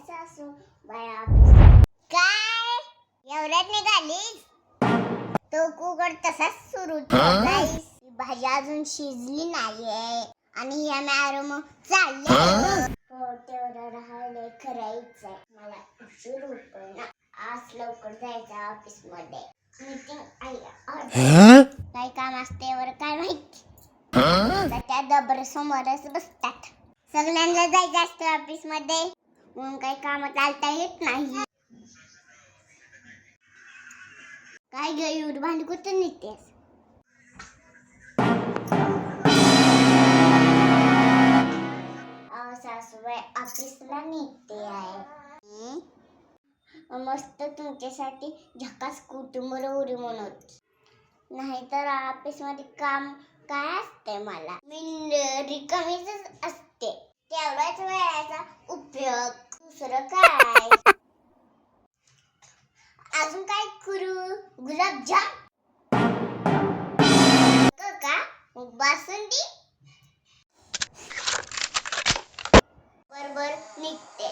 सासू बाया ऑफिस काय एवढ्यात निघालीस? तो कुकर तसाच सुरू ठेवलायस. भाजी अजून शिजली नाहीये आणि या मॅडम चालले. हो तेवढं राहिले करायचंय. मला उशीर होतोय ना. आज लवकर जायचं ऑफिस मध्ये. मीटिंग काय काम असते वर काय माहिती. त्या डबर समोरच बसतात. सगळ्यांना जायचं असतं ऑफिस मध्ये म्हणून काही काम चालता येत नाही. काय ग एवढी भांडी कुठे नेतेस? सासूबाई ऑफिसला नेते आहे. मस्त तुमच्यासाठी झकास कुटुंब उडी म्हणत. नाहीतर ऑफिस मध्ये काम काय असते मला. मी रिकामीच असते. तेवढ्याच वेळाचा उपयोग दुसरं काय. अजून काय करू? गुलाबजाम का बासुंदी बरोबर निघते.